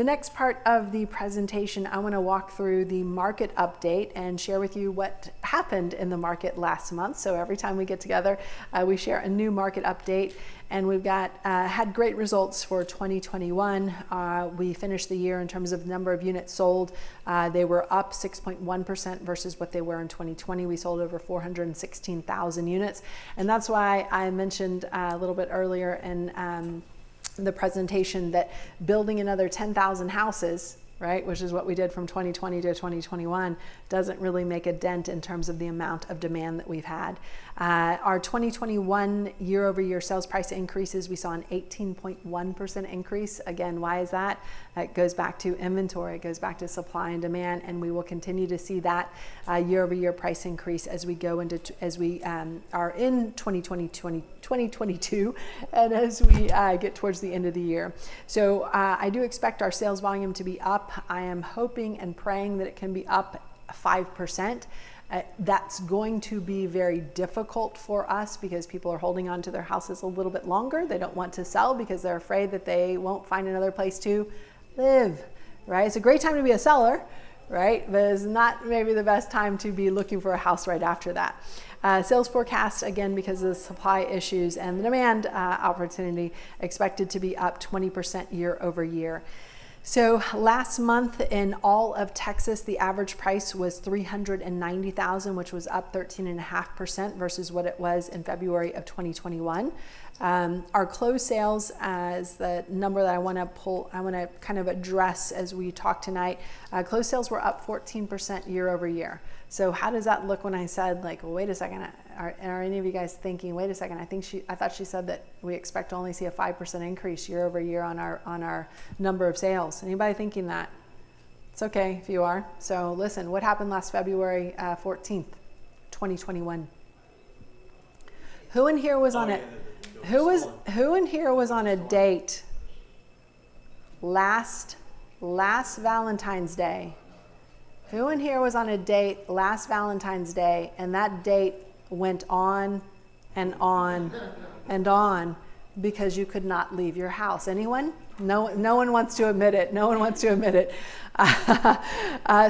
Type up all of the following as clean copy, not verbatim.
The next part of the presentation, I want to walk through the market update and share with you what happened in the market last month. So every time we get together, we share a new market update, and we've got had great results for 2021. We finished the year in terms of number of units sold. They were up 6.1% versus what they were in 2020. We sold over 416,000 units, and that's why I mentioned a little bit earlier in the presentation that building another 10,000 houses, right, which is what we did from 2020 to 2021, doesn't really make a dent in terms of the amount of demand that we've had. Our 2021 year-over-year sales price increases, we saw an 18.1% increase. Again, why is that? That goes back to inventory, it goes back to supply and demand, and we will continue to see that year-over-year price increase as we go into, as we are in 2022, and as we get towards the end of the year. So I do expect our sales volume to be up. I am hoping and praying that it can be up 5%. That's going to be very difficult for us because people are holding on to their houses a little bit longer. They don't want to sell because they're afraid that they won't find another place to live, right? It's a great time to be a seller, right? But it's not maybe the best time to be looking for a house right after that. Sales forecast, again, because of the supply issues and the demand opportunity, expected to be up 20% year over year. So last month in all of Texas, the average price was $390,000, which was up 13.5% versus what it was in February of 2021. Our closed sales, as the number that I want to kind of address as we talk tonight, closed sales were up 14% year over year. So how does that look when I said, like, well, wait a second, are any of you guys thinking, wait a second, I thought she said that we expect to only see a 5% increase year over year on our number of sales. Anybody thinking that? It's okay if you are. So listen, what happened last February 14th, 2021? Who in here was on it? Who in here was on a date last Valentine's Day? Who in here was on a date last Valentine's Day and that date went on and on and on because you could not leave your house? Anyone? No one wants to admit it. No one wants to admit it.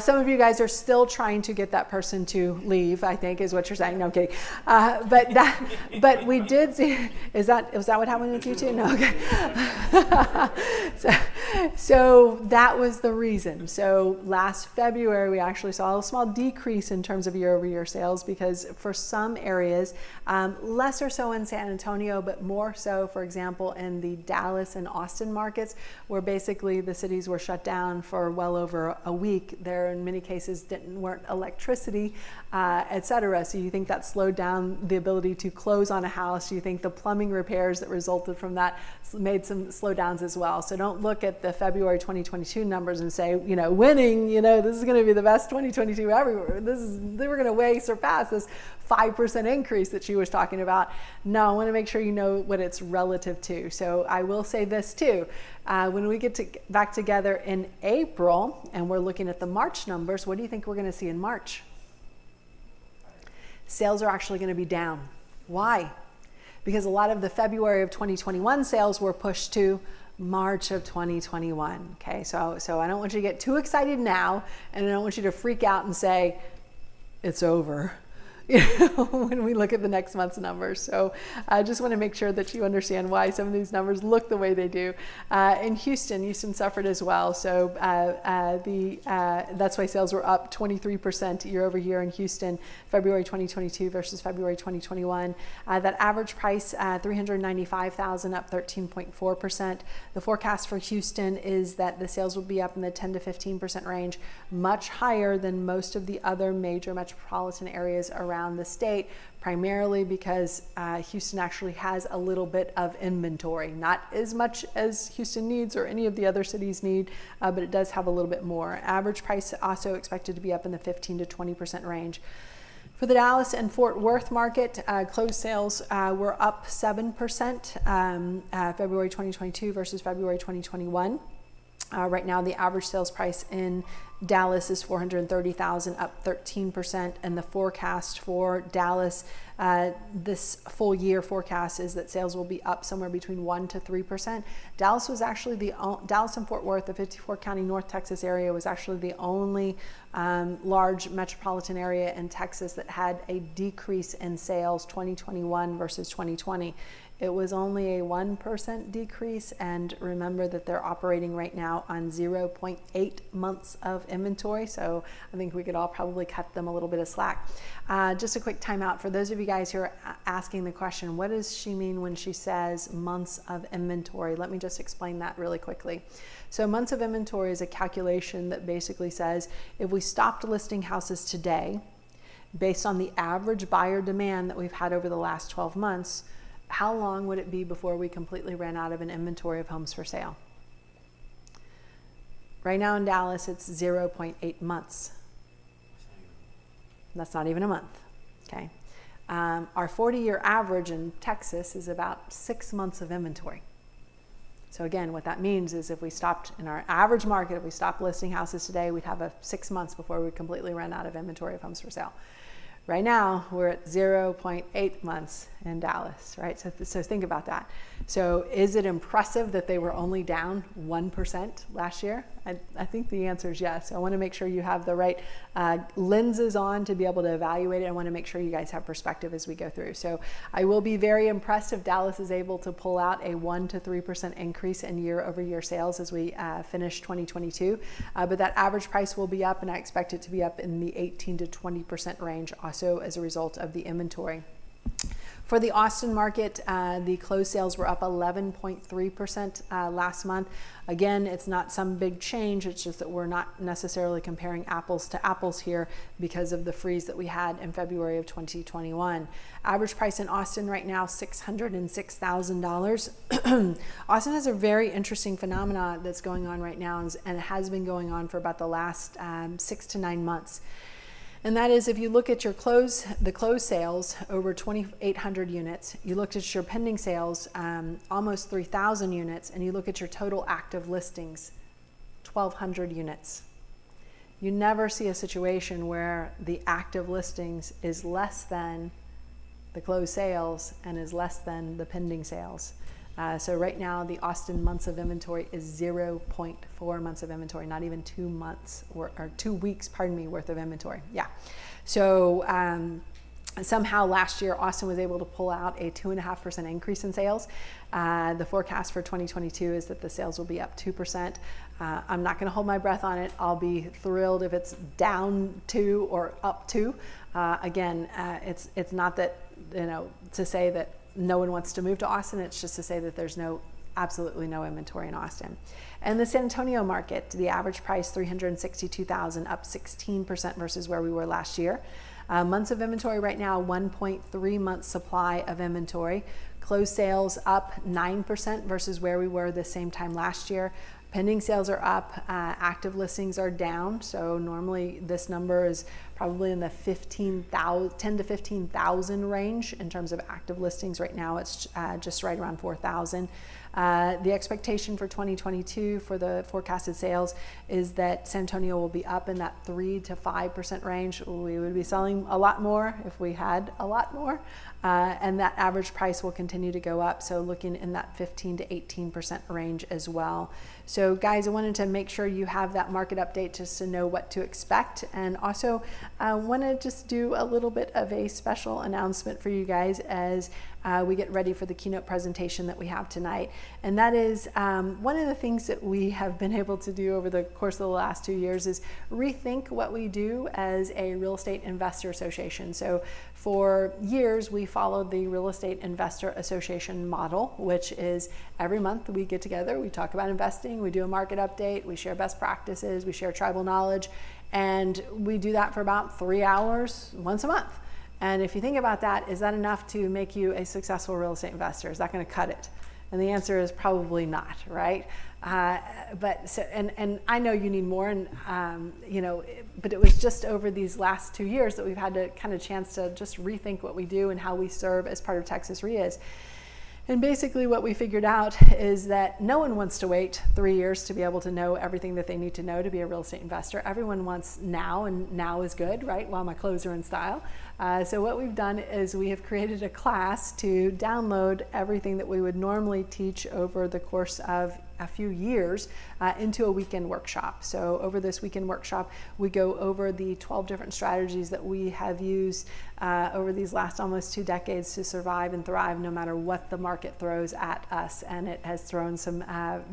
Some of you guys are still trying to get that person to leave, I think is what you're saying. No, I'm kidding. But we did see, was that what happened with you too? No, okay. So that was the reason. So last February, we actually saw a small decrease in terms of year-over-year sales because for some areas, less or so in San Antonio, but more so, for example, in the Dallas and Austin markets, where basically the cities were shut down for well over a week. There in many cases weren't electricity, etc. So you think that slowed down the ability to close on a house. You think the plumbing repairs that resulted from that made some slowdowns as well. So don't look at the February 2022 numbers and say, winning, this is going to be the best 2022 ever. We're going to way surpass this 5% increase that she was talking about. No, I want to make sure you know what it's relative to. So I will say this too. When we get back together in April and we're looking at the March numbers, what do you think we're going to see in March? Sales are actually going to be down. Why? Because a lot of the February of 2021 sales were pushed to March of 2021. Okay, so I don't want you to get too excited now, and I don't want you to freak out and say, it's over. When we look at the next month's numbers. So I just want to make sure that you understand why some of these numbers look the way they do. In Houston suffered as well. So that's why sales were up 23% year over year in Houston, February 2022 versus February 2021. That average price, $395,000, up 13.4%. The forecast for Houston is that the sales will be up in the 10 to 15% range, much higher than most of the other major metropolitan areas around the state, primarily because Houston actually has a little bit of inventory, not as much as Houston needs or any of the other cities need, but it does have a little bit more. Average price also expected to be up in the 15 to 20% range. For the Dallas and Fort Worth market, closed sales were up 7% February 2022 versus February 2021. Right now, the average sales price in Dallas is $430,000, up 13%, and the forecast for Dallas This full year forecast is that sales will be up somewhere between 1 to 3%. Dallas was actually Dallas and Fort Worth, the 54 county North Texas area, was actually the only large metropolitan area in Texas that had a decrease in sales 2021 versus 2020. It was only a 1% decrease, and remember that they're operating right now on 0.8 months of inventory, so I think we could all probably cut them a little bit of slack. Just a quick timeout for those of you guys who are asking the question, what does she mean when she says months of inventory? Let me just explain that really quickly. So months of inventory is a calculation that basically says if we stopped listing houses today, based on the average buyer demand that we've had over the last 12 months, how long would it be before we completely ran out of an inventory of homes for sale? Right now in Dallas, it's 0.8 months. That's not even a month, okay? Our 40-year average in Texas is about 6 months of inventory. So again, what that means is if we stopped in our average market, if we stopped listing houses today, we'd have 6 months before we completely ran out of inventory of homes for sale. Right now, we're at 0.8 months in Dallas, right? So think about that. So is it impressive that they were only down 1% last year? I think the answer is yes. I want to make sure you have the right lenses on to be able to evaluate it. I want to make sure you guys have perspective as we go through. So I will be very impressed if Dallas is able to pull out a 1 to 3% increase in year-over-year sales as we finish 2022. But that average price will be up, and I expect it to be up in the 18 to 20% range also as a result of the inventory. For the Austin market, the closed sales were up 11.3% last month. Again, it's not some big change. It's just that we're not necessarily comparing apples to apples here because of the freeze that we had in February of 2021. Average price in Austin right now, $606,000. Austin has a very interesting phenomenon that's going on right now, and it has been going on for about the last 6 to 9 months. And that is, if you look at the closed sales, over 2,800 units, you looked at your pending sales, almost 3,000 units, and you look at your total active listings, 1,200 units. You never see a situation where the active listings is less than the closed sales and is less than the pending sales. So right now, the Austin months of inventory is 0.4 months of inventory, not even 2 months or 2 weeks, worth of inventory. Yeah. So somehow last year, Austin was able to pull out a 2.5% increase in sales. The forecast for 2022 is that the sales will be up 2%. I'm not going to hold my breath on it. I'll be thrilled if it's down 2 or up 2. Again, it's not that, to say that no one wants to move to Austin. It's just to say that there's absolutely no inventory in Austin. And the San Antonio market, the average price $362,000, up 16% versus where we were last year. Months of inventory right now, 1.3 months supply of inventory. Closed sales up 9% versus where we were the same time last year. Pending sales are up, active listings are down. So normally this number is probably in the 10 to 15,000 range in terms of active listings. Right now it's just right around 4,000. The expectation for 2022 for the forecasted sales is that San Antonio will be up in that 3 to 5% range. We would be selling a lot more if we had a lot more. And that average price will continue to go up. So looking in that 15 to 18% range as well. So guys, I wanted to make sure you have that market update just to know what to expect. And also I want to just do a little bit of a special announcement for you guys as we get ready for the keynote presentation that we have tonight. And that is one of the things that we have been able to do over the course of the last 2 years is rethink what we do as a real estate investor association. So for years, we followed the Real Estate Investor Association model, which is every month we get together, we talk about investing, we do a market update, we share best practices, we share tribal knowledge, and we do that for about 3 hours once a month. And if you think about that, is that enough to make you a successful real estate investor? Is that going to cut it? And the answer is probably not, right? And I know you need more, and but it was just over these last 2 years that we've had to kind of chance to just rethink what we do and how we serve as part of Texas REIAs. And basically what we figured out is that no one wants to wait 3 years to be able to know everything that they need to know to be a real estate investor. Everyone wants now, and now is good, right? While my clothes are in style. So what we've done is we have created a class to download everything that we would normally teach over the course of a few years into a weekend workshop. So over this weekend workshop, we go over the 12 different strategies that we have used over these last almost 2 decades to survive and thrive no matter what the market throws at us. And it has thrown some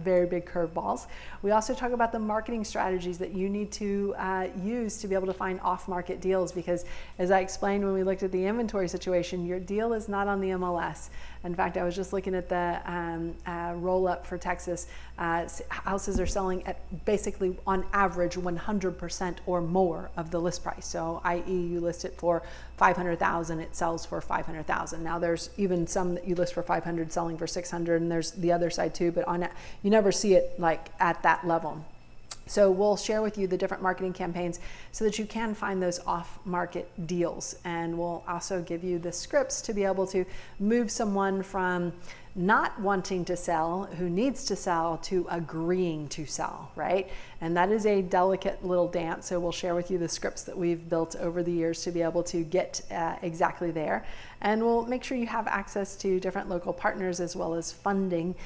very big curveballs. We also talk about the marketing strategies that you need to use to be able to find off-market deals, because as I explained when we looked at the inventory situation, your deal is not on the MLS. In fact, I was just looking at the roll-up for Texas. Houses are selling at basically on average 100% or more of the list price. So i.e. you list it for $500,000, it sells for $500,000. Now there's even some that you list for $500 selling for $600, and there's the other side too, but you never see it like at that level. So we'll share with you the different marketing campaigns so that you can find those off-market deals. And we'll also give you the scripts to be able to move someone from not wanting to sell, who needs to sell, to agreeing to sell, right? And that is a delicate little dance. So we'll share with you the scripts that we've built over the years to be able to get exactly there. And we'll make sure you have access to different local partners as well as funding,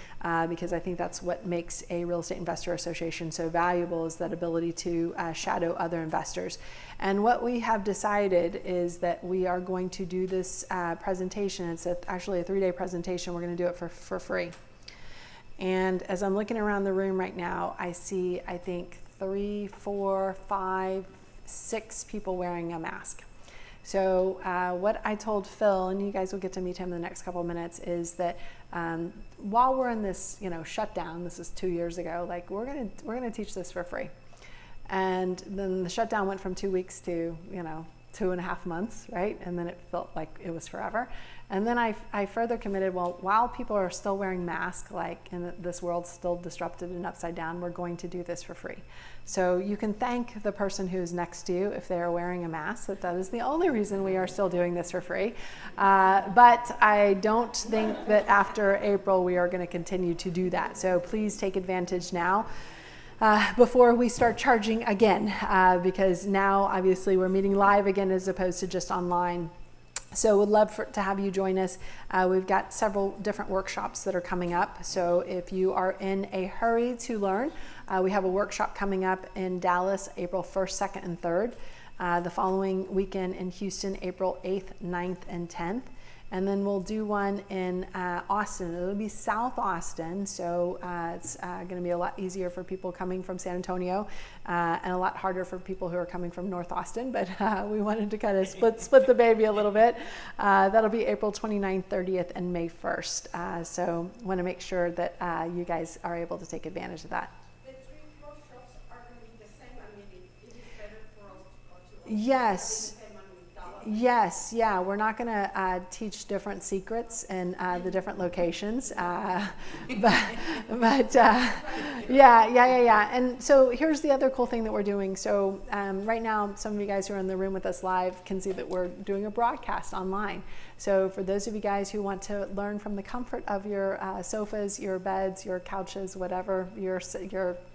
because I think that's what makes a real estate investor association so valuable, is that ability to shadow other investors. And what we have decided is that we are going to do this presentation. It's actually a 3-day presentation. We're going to do it for free. And as I'm looking around the room right now, I see, I think, 3, 4, 5, 6 people wearing a mask. So what I told Phil, and you guys will get to meet him in the next couple of minutes, is that while we're in this, shutdown, this is 2 years ago, like we're gonna teach this for free. And then the shutdown went from 2 weeks to 2.5 months, right? And then it felt like it was forever. And then I further committed, well, while people are still wearing masks, and this world's still disrupted and upside down, we're going to do this for free. So you can thank the person who's next to you if they are wearing a mask, that is the only reason we are still doing this for free. But I don't think that after April we are going to continue to do that. So please take advantage now. Before we start charging again, because now obviously we're meeting live again as opposed to just online. So we'd love to have you join us. We've got several different workshops that are coming up. So if you are in a hurry to learn, we have a workshop coming up in Dallas, April 1st, 2nd, and 3rd. The following weekend in Houston, April 8th, 9th, and 10th. And then we'll do one in Austin. It'll be South Austin, so it's going to be a lot easier for people coming from San Antonio, and a lot harder for people who are coming from North Austin, but we wanted to kind of split the baby a little bit. That'll be April 29th, 30th, and May 1st. So want to make sure that you guys are able to take advantage of that. The 3 workshops are going to be the same. I mean, it is better for us to Yes. Yes, yeah, we're not going to teach different secrets in the different locations, but yeah. And so here's the other cool thing that we're doing. So right now, some of you guys who are in the room with us live can see that we're doing a broadcast online. So for those of you guys who want to learn from the comfort of your sofas, your beds, your couches, whatever, your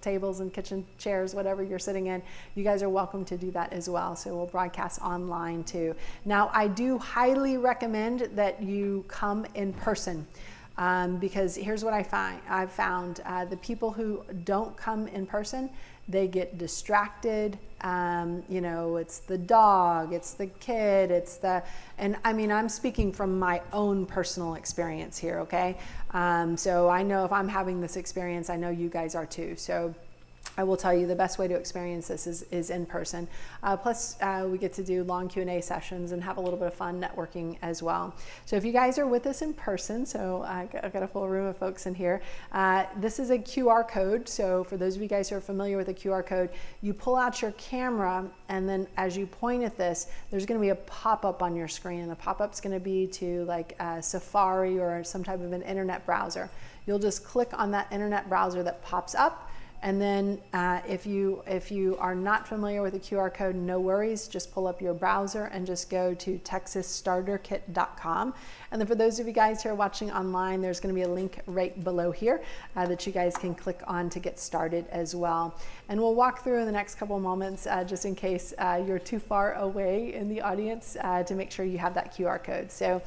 tables and kitchen chairs, whatever you're sitting in, you guys are welcome to do that as well. So we'll broadcast online too. Now, I do highly recommend that you come in person. Because here's what I've found, the people who don't come in person, they get distracted. It's the dog, it's the kid, and I mean, I'm speaking from my own personal experience here, okay? So I know if I'm having this experience, I know you guys are too. So I will tell you the best way to experience this is in person. Plus, we get to do long Q&A sessions and have a little bit of fun networking as well. So if you guys are with us in person, so I've got a full room of folks in here, this is a QR code. So for those of you guys who are familiar with a QR code, you pull out your camera, and then as you point at this, there's going to be a pop-up on your screen. And the pop-up's going to be to like Safari or some type of an internet browser. You'll just click on that internet browser that pops up, And then if you are not familiar with the QR code, no worries, just pull up your browser and just go to texasstarterkit.com. And then for those of you guys who are watching online, there's going to be a link right below here that you guys can click on to get started as well. And we'll walk through in the next couple moments, just in case you're too far away in the audience, to make sure you have that QR code. So